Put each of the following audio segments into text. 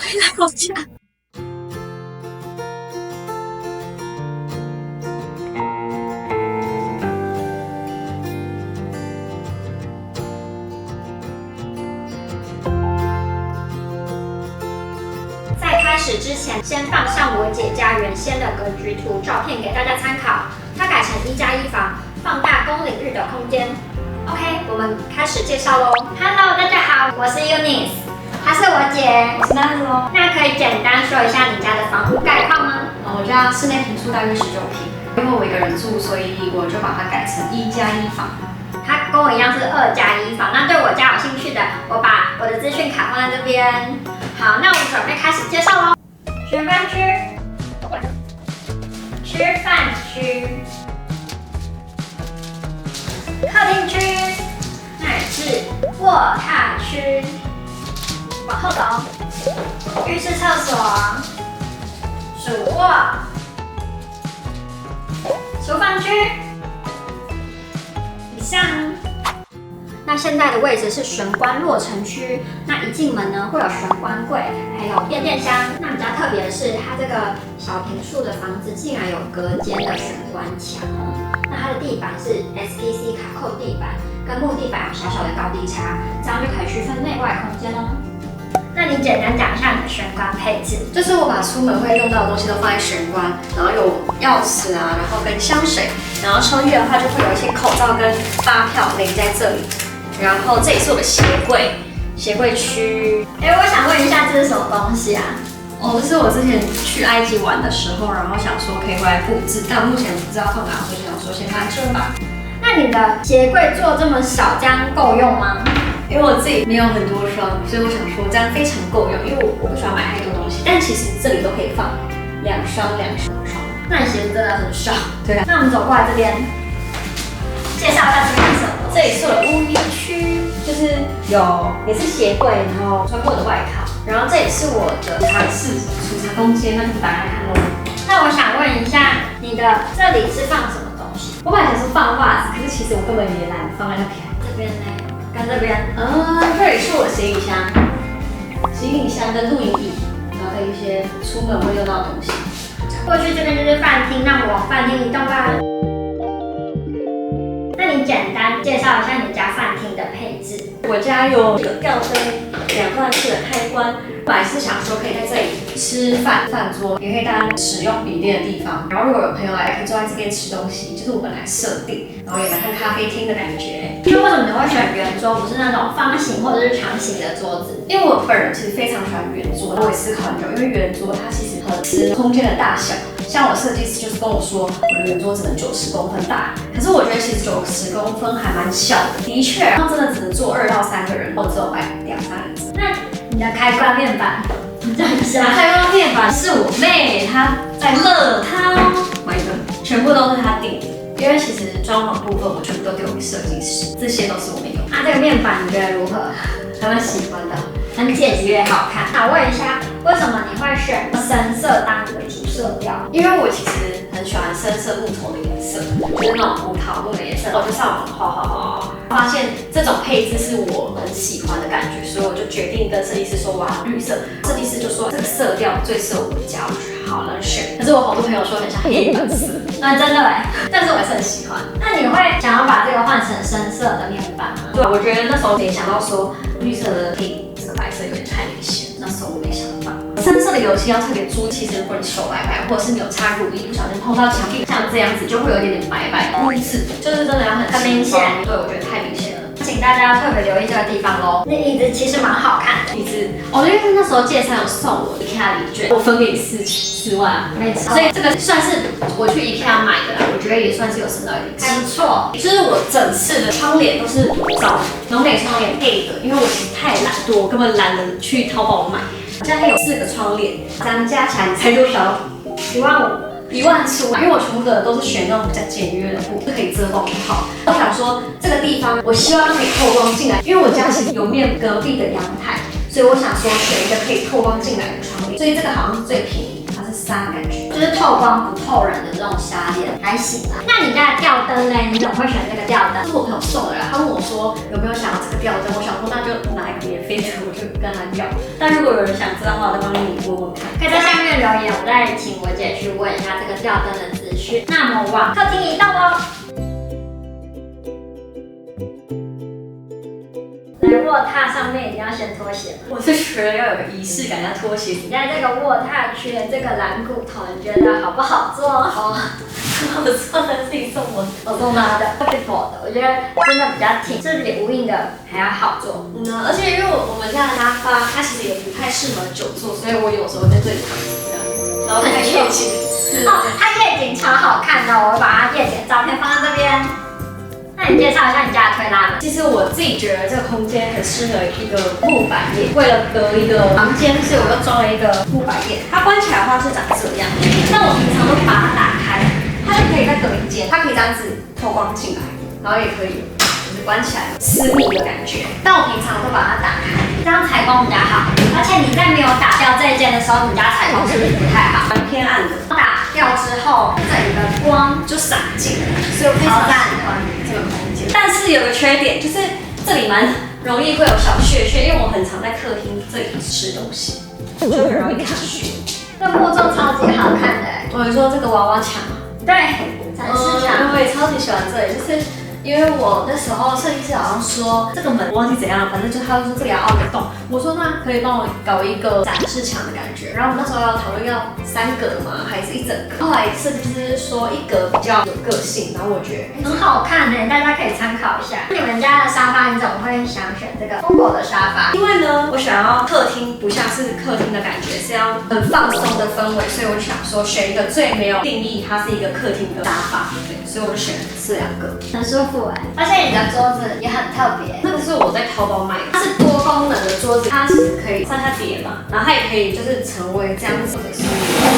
回来我家。在开始之前，先放上我姐家原先的格局图照片给大家参考。它改成1+1房，放大公领域的空间。OK， 我们开始介绍喽。Hello， 大家好，我是 Eunice， 她是我姐，我是娜子哦。那可以简单说一下你家的房屋概况吗？我家室内坪数大约19坪，因为我一个人住，所以我就把它改成1+1房。它跟我一样是2+1房。那对我家有兴趣的，我把我的资讯卡放在这边。好，那我们准备开始介绍喽。学分区、吃饭区、客厅区，那也是卧榻区。往后走，浴室、厕所、主卧、厨房区。以上。那现在的位置是玄关落尘区，那一进门呢会有玄关柜，还有变电箱。那比较特别的是，它这个小坪数的房子竟然有隔间的玄关墙哦。那它的地板是 SPC 卡扣地板，跟木地板有小小的高低差，这样就可以区分内外空间哦。那你简单讲一下你的玄关配置。就是我把出门会用到的东西都放在玄关，然后有钥匙啊，然后跟香水，然后抽屉的话就会有一些口罩跟发票垒在这里。然后这也是我的鞋柜，鞋柜区。我想问一下，这是什么东西啊？这是我之前去埃及玩的时候，然后想说可以回来布置，但目前不知道放哪，所以想说先放在这吧。那你的鞋柜做这么小，这样够用吗？因为我自己没有很多双，所以我想说这样非常够用，因为我不喜欢买太多东西。但其实这里都可以放2双。那你鞋子真的很少。对啊。那我们走过来这边，介绍一下这边是什么？这里是我的污衣区，就是也是鞋柜，然后穿过的外套，然后这也是我的茶室储藏空间，那就打开看喽。那我想问一下，你的这里是放什么东西？我本来想说放袜子，可是其实我根本也懒得放在那边。这边呢？跟这边？这里是我的行李箱，跟露营椅，然后还有一些出门会用到的东西。过去这边就是饭厅，那我们往饭厅移动吧。那你简单介绍一下你家饭厅的配置。我家有吊灯、2段式的开关。本来是想说可以在这里吃饭，饭桌也可以当使用笔电的地方。然后如果有朋友来，可以坐在这边吃东西，就是我本来设定，然后也来看咖啡厅的感觉。那为什么你会选圆桌，不是那种方形或者是长形的桌子？因为我本人其实非常喜欢圆桌，我也思考很久，因为圆桌它其实很吃空间的大小。像我设计师就是跟我说，我的圆桌只能90公分大，可是我觉得其实90公分还蛮小的。的确，然后真的只能坐2到3个人，或者只有摆2、3人。那你的开关面板，你讲一下。开关面板是我妹她在乐淘买的，全部都是她订的。因为其实装潢部分我全部都丢给设计师，这些都是我没有。那这个面板你觉得如何？还蛮喜欢的，很简约好看。那我问一下，为什么你会选深色当你的主色调？因为我其实很喜欢深色木头的颜色，就是那种葡萄木的颜色。我就上网画，发现这种配置是我很喜欢的感觉，所以我就决定跟设计师说我要绿色。设计师就说这个色调最适合我的家，我觉得好难选。可是我好多朋友说很像黑粉色，那真的但是我还是很喜欢。那你会想要把这个换成深色的面板吗？对，我觉得那时候没想到说绿色的配这个白色有点太明显，那时候我没想法。深色的油漆要特别注意，其实如果你手白白，或者是你有插乳液不小心碰到墙壁，像这样子就会有一点点白白污渍，就是真的要很明显。对，我觉得太明显了。请大家要特别留意这个地方喽。那椅子其实蛮好看的，椅子因为那时候介绍有送我 IKEA 礼券，我分给4万，没错。所以这个算是我去 IKEA 买的啦，我觉得也算是有省到一点钱，还不错。就是我整次的窗帘都是找农美窗帘配的，因为我其实太懒惰，我根本懒得去淘宝买。这样有4个窗帘，这样加起来你猜多少？15000出，因为我全部的都是选那种比较简约的布，可以遮光好。我想说这个地方，我希望可以透光进来，因为我家其实有面隔壁的阳台，所以我想说选一个可以透光进来的窗帘。所以这个好像是最便宜，它是纱感觉，就是透光不透人的这种纱帘，还行啦。那你家的吊灯呢？你怎么会选这个吊灯？是我朋友送的啦，他问我说有没有想要这个吊灯，我想说那就拿一个免费的，我就跟他要。但如果有人想知道的话，我再帮你问问看。可以在下面留言，我再请我姐去问一下这个吊灯的资讯。那么往客厅移动喽。来卧榻上面一定要先脱鞋。我是觉得要有个仪式感，要脱鞋子。你在这个卧榻区的这个蓝骨头，你觉得好不好坐？好，我做的自己送我送他的 Beautiful 的，我觉得真的比较挺，是比无印的还要好坐。而且因为我们家的沙发，它其实也不太适合久坐，所以我有时候在这里躺着这样，然后看夜景。哦，它夜景超好看的，我会把它夜景照片放在这边。那你介绍一下你家的推拉门。其实我自己觉得这个空间很适合一个木板叶，为了隔一个房间，所以我又装了一个木板叶。它关起来的话是长这样，但我平常都把它打开，它就可以再隔一间，它可以这样子透光进来，然后也可以就是关起来私密的感觉。但我平常都把它打开，这样采光比较好。而且你在没有打掉这一间的时候，你家采光是不是不太好？蛮偏暗的。打掉之后，整个光就洒进来，所以我非常喜欢这个空间。但是有个缺点，就是这里蛮容易会有小屑屑，因为我很常在客厅这里吃东西，就很容易卡屑。这木座超级好看的。我跟你说这个娃娃墙，对，展示墙。我也超级喜欢这里，就是因为我那时候设计师好像说这个门我忘记怎样了，反正就他就说这里要凹个洞，我说那可以帮我搞一个展示墙的感觉，然后我们那时候要讨论要3格吗，还是一整格？后来设计师说1格比较有个性，然后我觉得很好看呢，大家可以参考一下。你们家的沙发你怎么会想选这个疯狗的沙发？因为呢，我想要客厅不像是客厅的感觉，是要很放松的氛围，所以我就想说选一个最没有定义它是一个客厅的沙发，对，所以我就选了这2个，很舒服哎，而且你的桌子也很特别。那个是我在淘宝买的，它是多功能的桌子，它其实可以上下叠嘛，然后它也可以就是成为这样子的是一个桌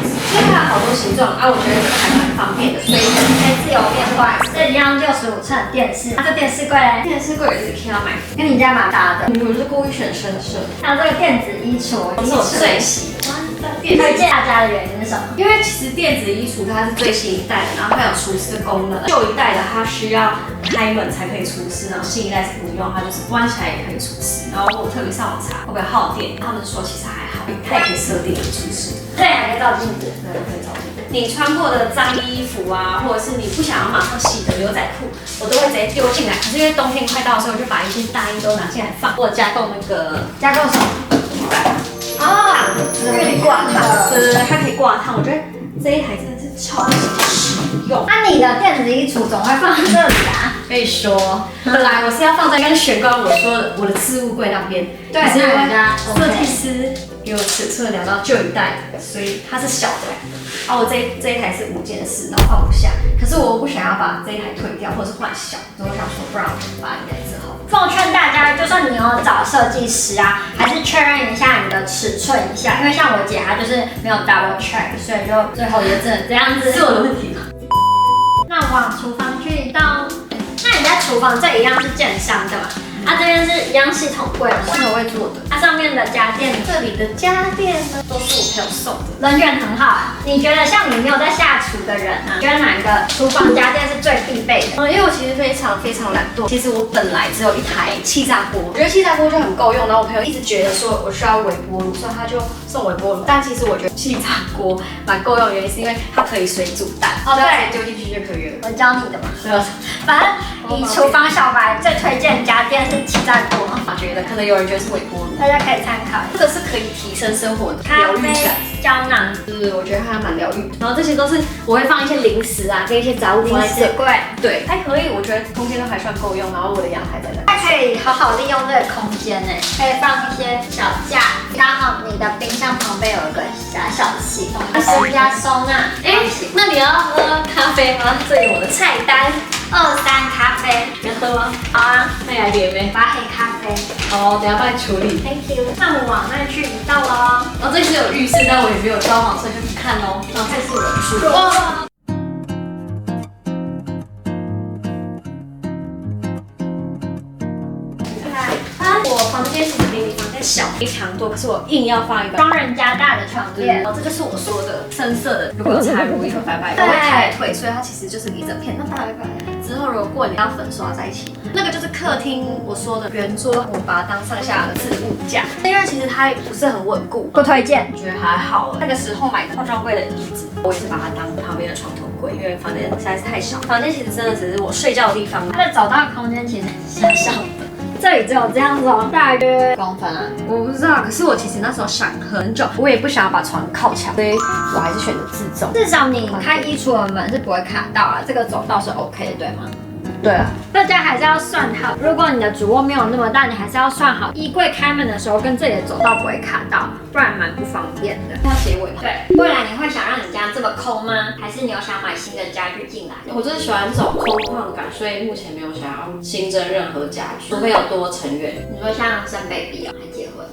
子，所以它有好多形状啊，我觉得这个还蛮方便的，所以可以自由变换。这一样65寸的电视，这电视柜嘞？电视柜也是 IKEA 买的，跟你家蛮搭的。我就是故意选深色。还有这个电子衣橱，是我最喜欢的电子推荐大家的原因是什么？因为其实电子衣橱它是最新一代的，然后它有除湿功能。旧一代的它需要开门才可以除湿，然后新一代是不用，它就是关起来也可以除湿。然后我特别上网查会不会耗电，他们说其实还好，它也可以设定除湿。对，还可以照镜子。对，可以照镜子。你穿过的脏衣服啊，或者是你不想要马上洗的牛仔裤，我都会直接丢进来。可是因为冬天快到，所以我就把一件大衣都拿进来放。我加购那个加购什么？啊，这个可以挂烫。对，它可以挂烫。我觉得这一台真的是超级实用。那你的电子衣橱总会放在这里啊？可以说，本来我是要放在跟玄关我说的我的置物柜那边，对，可是因为家设计师给我尺寸量到旧一代的，所以它是小的。然后我这一台是5件式，然后放不下。可是我不想要把这一台退掉，或者是换小，所以我想说，不然我就把你的之后。奉劝大家，就算你有找设计师啊，还是确认一下你的尺寸一下，因为像我姐她就是没有 double check，所以就最后也只能这样子。是我的问题吗？那往厨房去移动，那你在厨房这一样是建商的嘛？它这边是一样系统柜，是我会做的。它上面的家电，这里的家电呢，都是我朋友送的。人缘很好啊。你觉得像你没有在下厨的人啊，觉得哪个厨房家电是最必备的？因为我其实非常懒惰。其实我本来只有一台气炸锅，我觉得气炸锅就很够用。然后我朋友一直觉得说我需要微波炉，所以他就送微波炉。但其实我觉得气炸锅蛮够用的原因是因为它可以水煮蛋，对，丢进去就可以了。我教你的嘛。对啊。反正你厨房小白最推荐家电是气炸锅。我觉得可能有人觉得是微波炉，大家可以参考。这个是可以提升生活的疗愈感。胶囊，就是我觉得它蛮疗愈。然后这些都是我会放一些零食啊，跟一些杂物放在这里。柜，对，还可以，我觉得空间都还算够用。然后我的阳台在那，它可以好好利用这个空间呢，可以放一些小架，刚好你的冰箱旁边有一个小的系统，是加收纳。那你要喝咖啡吗？这里我的菜单23咖啡，你要喝吗？好啊，那你来点呗。把黑咖啡。好，等一下帮你处理。 Thank you。那我们往那去移动喽。然后这是有浴室，但我也没有装潢，所以就不看喽。然后这是我的书桌。哇！你看，我房间其实比你房间太小，非常多，可是我硬要放一个双人加大的床垫。这就是我说的深色的，如果有插如意和白白都会开退，所以它其实就是一整片。那白白之后如果过年要粉刷在一起，那个就是客厅我说的圆桌，我把它当上下的置物架，因为其实它不是很稳固，不推荐。我觉得还好。那个时候买的化妆柜的椅子，我也是把它当旁边的床头柜，因为房间实在是太小。房间其实真的只是我睡觉的地方，它的走道空间其实小小的。这里只有这样子哦，大约公分啊，我不知道。可是我其实那时候想很久，我也不想要把床靠墙，所以我还是选择自重。至少你开衣橱的门是不会卡到啊，这个走道是 OK 的，对吗？对啊，大家还是要算好，如果你的主卧没有那么大，你还是要算好衣柜开门的时候跟这里的走道不会卡到，不然蛮不方便的。要结尾吗？对，未来你会想让你家这么空吗？还是你有想买新的家具进来？我就是喜欢这种空旷感，所以目前没有想要新增任何家具，除非有多成员。你说像生 baby 哦，还结婚？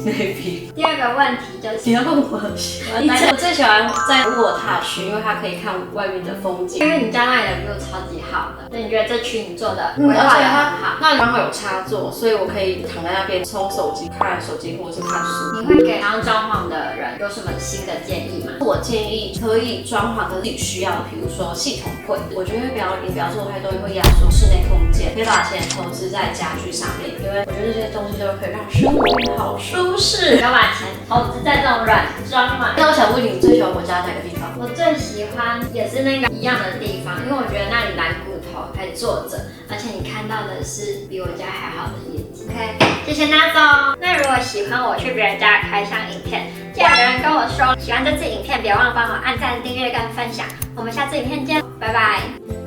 maybe。第二个问题就是，你要问我喜欢，我最喜欢在卧榻区，因为它可以看外面的风景。因为你家那里的 view 超级好的，所以你觉得这区你做的而规划且它的很好。那刚好有插座，所以我可以躺在那边冲手机、看手机或者是看书。你会给刚装潢的人有什么新的建议吗？我建议可以装潢，可是你需要的，比如说系统柜，我觉得不要做太多，会压缩室内空间，可以把钱投资在家具上面，因为我觉得这些东西都可以让生活变好舒适。要把钱投资在这种软装嘛。那我想问你，最喜欢我家哪个地方？我最喜欢也是那个一样的地方，因为我觉得那里蓝骨头可以坐着，而且你看到的是比我家还好的夜景。OK， 谢谢那总。那如果喜欢我去别人家开箱影片，记得有人跟我说喜欢这支影片，别忘了帮我按赞、订阅跟分享。我们下次影片见，拜拜。